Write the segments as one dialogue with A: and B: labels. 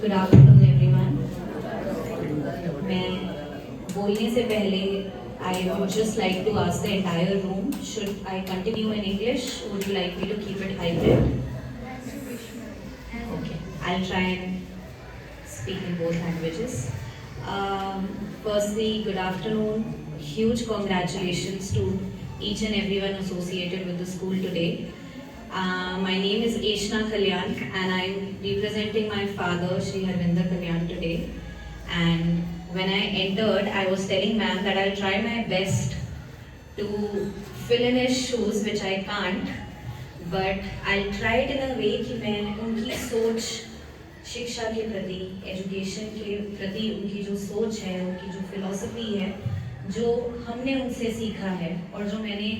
A: Good afternoon, everyone. मैं बोलने से पहले I would just like to ask the entire room, should I continue in English? Would you like me to keep it hybrid? Okay, I'll try and speak in both languages. Firstly, good afternoon. Huge congratulations to each and everyone associated with the school today. My name is Eshna Kalyan and I'm representing my father, Shri Harvinder Kalyan today. And when I entered, I was telling ma'am that I'll try my best to fill in his shoes, which I can't. But I'll try it in a way कि मैं उनकी सोच शिक्षा के प्रति, education के प्रति उनकी जो सोच है, उनकी जो फिलॉसफी है, जो हमने उनसे सीखा है और जो मैंने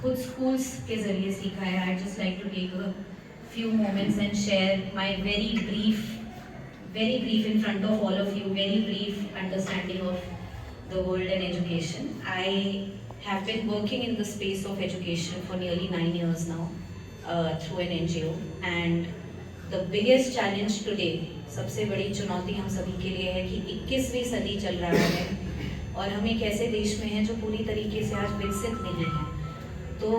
A: खुद स्कूल्स के ज़रिए सीखा है, I'd just like to take a few moments and share my very brief in front of all of you, very brief understanding of the world and education. I have been working in the space of education for nearly 9 years now through an NGO, and the biggest challenge today, सबसे बड़ी चुनौती हम सभी के लिए है कि 21वीं सदी चल रहा है और हम एक ऐसे देश में हैं जो पूरी तरीके से आज विकसित नहीं है. तो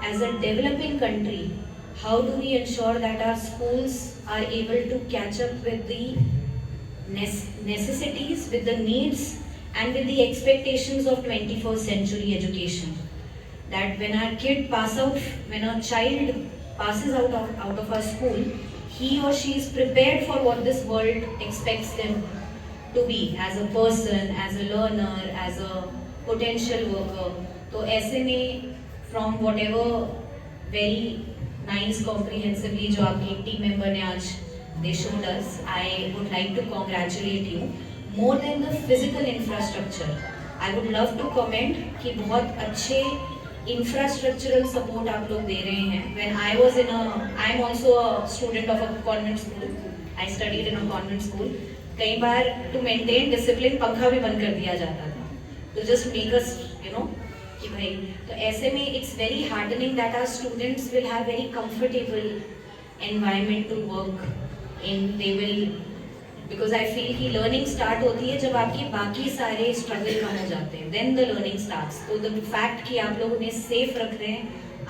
A: as a developing country, how do we ensure that our schools are able to catch up with the necessities, with the needs and with the expectations of 21st century education? That when our kid pass out, when a child passes out of our school, he or she is prepared for what this world expects them to be as a person, as a learner, as a potential worker. तो ऐसे में from whatever very nice comprehensively जो आपके team member ने आज they showed us, I would like to congratulate you. More than the physical infrastructure, I would love to comment कि बहुत अच्छे infrastructural support आप लोग दे रहे हैं. When I am also a student of a convent school. I studied in a convent school. कई बार to maintain discipline पंखा भी बंद कर दिया जाता था. To just make us, कि भाई तो ऐसे में it's very heartening that our students will have very comfortable environment to work in. They will, because I feel कि learning start होती है जब आपके बाकी सारे struggle कम हो जाते हैं, then the learning starts. तो the fact कि आप लोग उन्हें safe रख रहे हैं,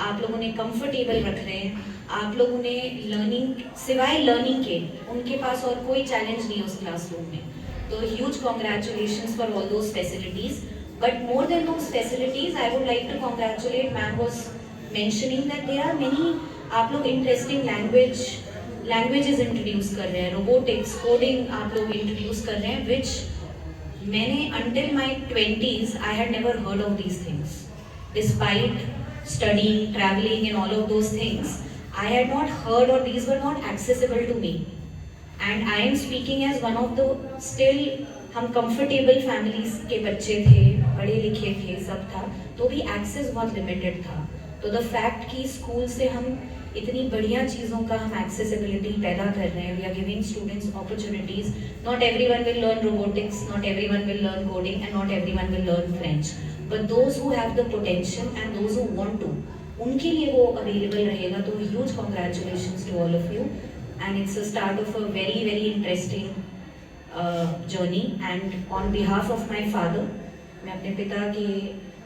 A: आप लोग उन्हें comfortable रख रहे हैं, आप लोग उन्हें learning सिवाय learning के उनके पास और कोई challenge नहीं है उस classroom में. तो huge congratulations for all those facilities. But more than those facilities, I would like to congratulate. Ma'am was mentioning that there are many आप लोग interesting languages introduce कर रहे हैं, robotics, coding आप लोग introduce कर रहे हैं, which मैंने until my 20s I had never heard of these things. Despite studying, traveling and all of those things, I had not heard, or these were not accessible to me. And I am speaking as one of the still हम comfortable families के बच्चे थे, पढ़े लिखे थे, सब था, तो भी एक्सेस बहुत लिमिटेड था. तो द फैक्ट कि स्कूल से हम इतनी बढ़िया चीज़ों का हम एक्सेसिबिलिटी पैदा कर रहे हैं, we are giving students opportunities. Not everyone will learn robotics, not everyone will learn coding and not everyone will learn French, but those who have the potential and those who want to, उनके लिए वो available रहेगा. तो huge congratulations to all of you, and it's a start of a very very interesting journey. And on behalf of my father, मैं अपने पिता के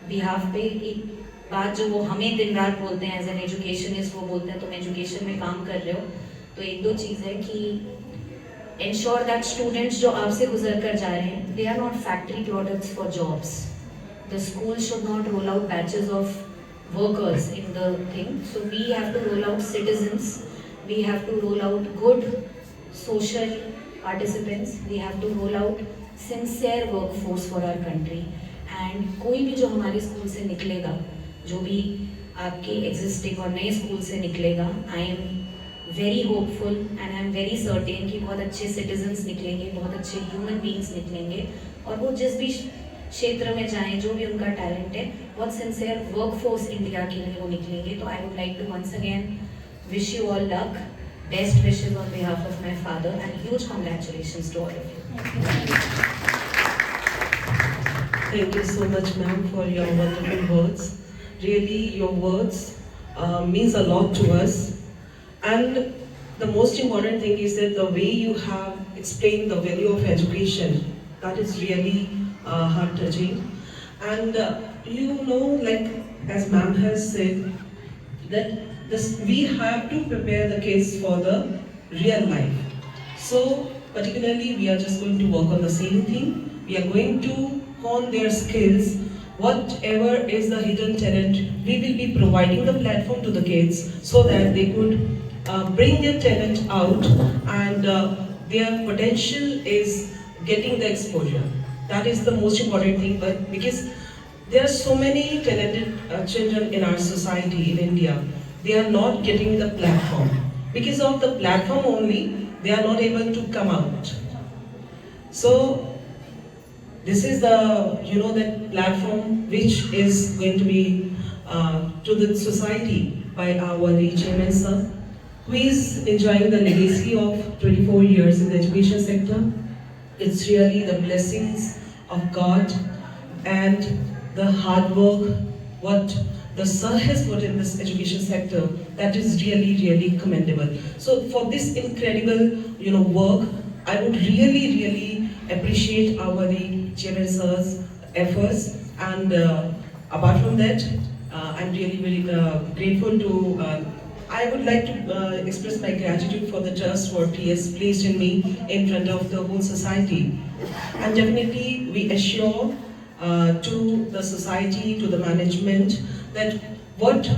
A: behalf पे एक बात जो वो हमें दिन रात बोलते हैं एज एन एजुकेशनिस्ट, वो बोलते हैं तुम एजुकेशन में काम कर रहे हो, तो एक दो चीज़ है कि ensure that students जो आपसे गुजर कर जा रहे हैं, they are not factory products for jobs. The school should not roll out batches of workers in the thing. So we have to roll out citizens, we have to roll out good social participants, we have to roll out sincere workforce for our country. And कोई भी जो हमारे school से निकलेगा, जो भी आपके existing और नए स्कूल से निकलेगा, I am very hopeful and I am very certain कि बहुत अच्छे सिटीजन्स निकलेंगे, बहुत अच्छे ह्यूमन बींग्स निकलेंगे, और वो जिस भी क्षेत्र में जाएं, जो भी उनका टैलेंट है, बहुत सिंसियर वर्कफोर्स इंडिया के लिए वो निकलेंगे. तो I would like to once again wish you all luck. Best wishes on behalf of my father, and huge congratulations to all of you.
B: Thank you so much, ma'am, for your wonderful words. Really, your words means a lot to us. And the most important thing is that the way you have explained the value of education, that is really heart touching. And like as ma'am has said, that we have to prepare the kids for the real life. So particularly we are just going to work on the same thing. We are going to hone their skills. Whatever is the hidden talent, we will be providing the platform to the kids so that they could bring their talent out, and their potential is getting the exposure. That is the most important thing, but because there are so many talented children in our society in India, they are not getting the platform. Because of the platform only, they are not able to come out. So this is the that platform which is going to be to the society by our chairman sir, who is enjoying the legacy of 24 years in the education sector. It's really the blessings of God and the hard work what the sir has put in this education sector, that is really commendable. So for this incredible work, I would really appreciate our chairman sir's efforts, and apart from that, I'm really very grateful to. I would like to express my gratitude for the trust what he has placed in me in front of the whole society, and definitely we assure to the society, to the management, that what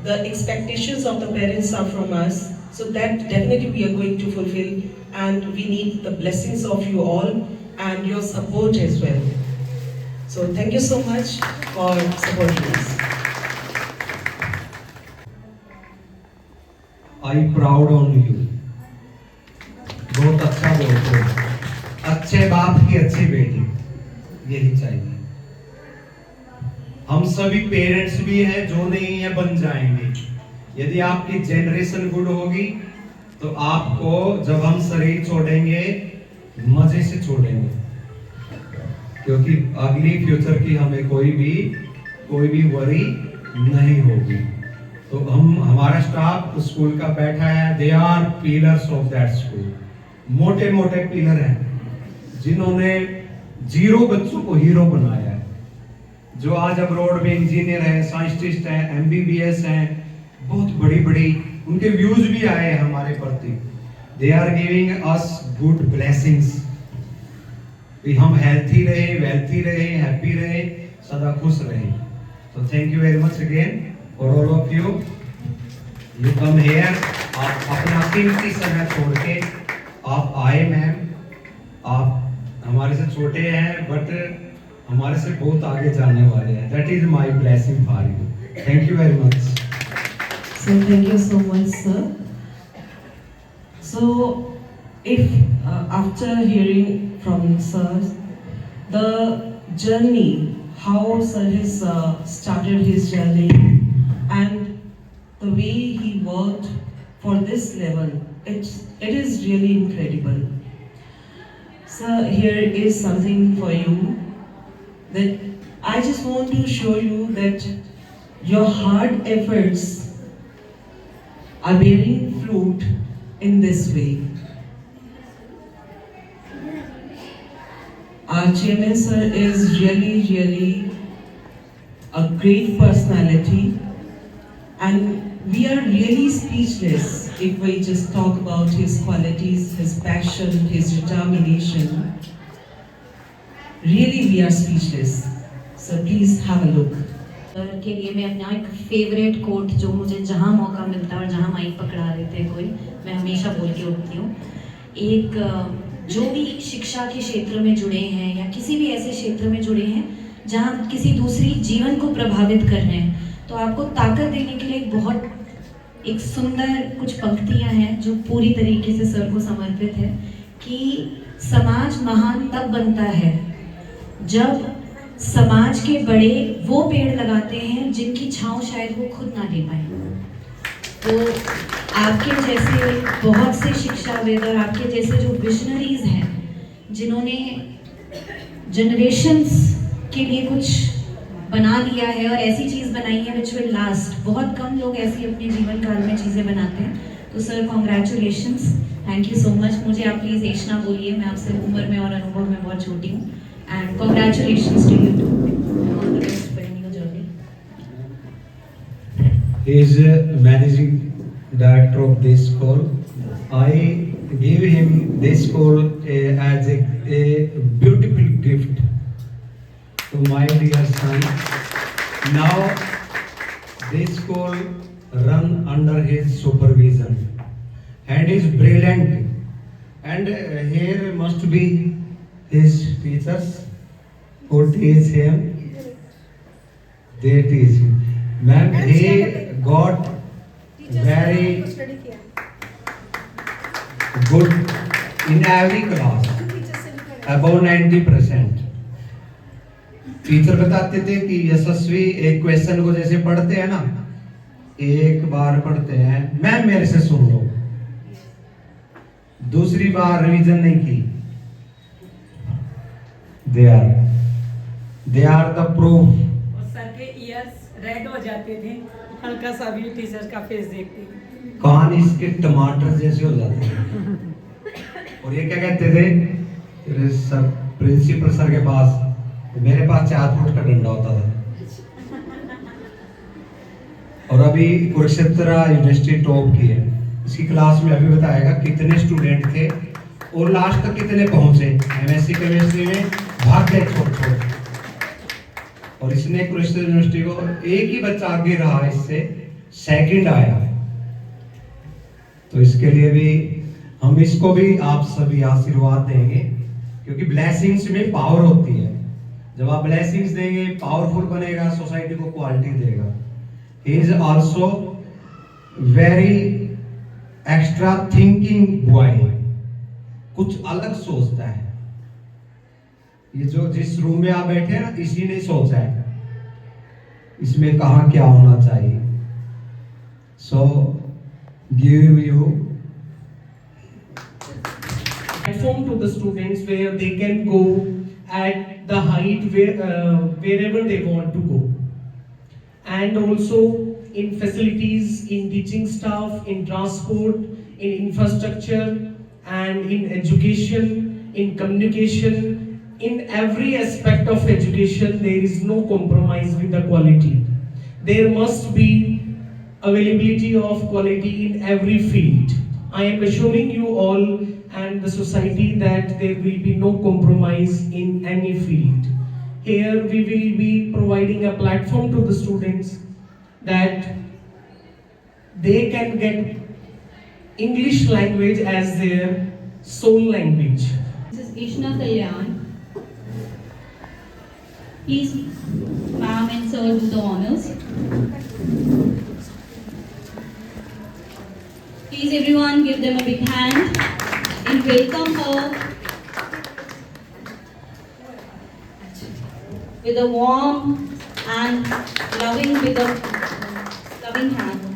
B: the expectations of the parents are from us, so that definitely we are going to fulfill, and we need the blessings of you all and your support as well. So thank you so much for supporting us.
C: I proud on you. बहुत अच्छा बोलते हो, अच्छे बाप की अच्छी बेटी, यही चाहिए। हम सभी पेरेंट्स भी हैं, जो नहीं है बन जाएंगे। यदि आपकी जनरेशन गुड होगी तो आपको जब हम शरीर छोड़ेंगे मजे से छोड़ेंगे, क्योंकि अगली फ्यूचर की हमें कोई भी वरी नहीं होगी। तो हमारा स्टाफ स्कूल का बैठा है, they are pillars of that school. मोटे पिलर हैं जिन्होंने 0 बच्चों को हीरो बनाया है, जो आज अब्रॉड में इंजीनियर हैं, साइंटिस्ट हैं, एमबीबीएस हैं, बहुत बड़ी उनके व्यूज भी आए हैं हमारे प्रति। They are giving us good blessings कि हम हेल्थी रहे, वेल्थी रहे, हैप्पी रहे, सदा खुश रहे। तो thank you very much again for all of you. You come here, आप अपना कीमती समय छोड़ के आप आए मैम। आप हमारे से छोटे हैं बट हमारे से बहुत आगे जाने वाले हैं। That is my blessing for you. Thank you very much.
B: So thank you so much, sir. So if after hearing from sir the journey, how sir has started his journey and the way he worked for this level, it is really incredible. Sir, here is something for you, that I just want to show you that your hard efforts are bearing fruit in this way. Our chairman sir is really a great personality, and we are really speechless if we just talk about his qualities, his passion, his determination. Really we are speechless. So please have a look.
A: के लिए मैं अपना एक favourite coat, जो मुझे जहाँ मौका मिलता है और जहाँ माइक पकड़ा देते हैं कोई, मैं हमेशा बोल के उठती हूँ। एक जो भी शिक्षा के क्षेत्र में जुड़े हैं या किसी भी ऐसे क्षेत्र में जुड़े हैं जहाँ किसी दूसरी जीवन को प्रभावित कर रहे हैं, तो आपको ताकत देने के लिए एक सुंदर कुछ पंक्तियाँ हैं जो पूरी तरीके से सर को समर्पित है कि समाज महान तब बनता है जब समाज के बड़े वो पेड़ लगाते हैं जिनकी छांव शायद वो खुद ना ले पाए। तो आपके जैसे बहुत से शिक्षाविद और आपके जैसे जो विजनरीज हैं जिन्होंने जनरेशन्स के लिए कुछ बना दिया है और ऐसी चीज़ बनाई है विच विल लास्ट। बहुत कम लोग ऐसी अपने जीवन काल में चीज़ें बनाते हैं, तो sir congratulations, thank you so much. मुझे आप प्लीज़ एश ना बोलिए, मैं आपसे उम्र में और अनुभव में बहुत छोटी हूँ. And congratulations to you too, all the best for new journey.
D: He is managing director of this school. I give him this school as a beautiful gift to my dear son. Now this school run under his supervision and is brilliant. And here must be his teachers who teach him. They teach him. Ma'am, he got very good in every class, above 90%. Teacher बताते थे कि यशस्वी एक question को जैसे पढ़ते हैं ना, एक बार पढ़ते हैं, मैम मेरे से सुन लो, दूसरी बार रिवीजन नहीं की. They are the proof.
E: और सर के ईयर्स रेड हो जाते थे, हल्का सा भी टीचर का फेस देखते थे,
D: कान इसके टमाटर जैसे हो जाते हैं. और ये क्या कहते थे तेरे सर, प्रिंसिपल सर के पास, मेरे पास 4 फुट का डंडा होता था. और अभी कुरुक्षेत्र यूनिवर्सिटी टॉप की है. इसकी क्लास में अभी बताएगा कितने स्टूडेंट थे और लास्ट तक कितने पहुंचे. एमएससी केमिस्ट्री में भाग गए छोड़. और इसने कुरुक्षेत्र यूनिवर्सिटी को, एक ही बच्चा आगे रहा, इससे सेकंड आया. तो इसके लिए भी हम इसको भी आप सभी आशीर्वाद देंगे, क्योंकि ब्लेसिंग्स में पावर होती है. जब आप ब्लेसिंग्स देंगे, पावरफुल बनेगा, सोसाइटी को क्वालिटी देगा. He is also very extra thinking boy, कुछ अलग सोचता है. ये जो जिस रूम में आप बैठे हैं ना, इसी ने सोचा है इसमें कहाँ क्या होना चाहिए. So give you
B: platform to the students where they can go at the height wherever they want to go, and also in facilities, in teaching staff, in transport, in infrastructure, and in education, in communication. In every aspect of education there is no compromise with the quality. There must be availability of quality in every field. I am assuring you all and the society that there will be no compromise in any field. Here we will be providing a platform to the students that they can get English language as their sole language.
F: This is Ishna Kalyan. Please, ma'am and sir, do the honors. Please, everyone, give them a big hand and welcome her with a warm and loving hand.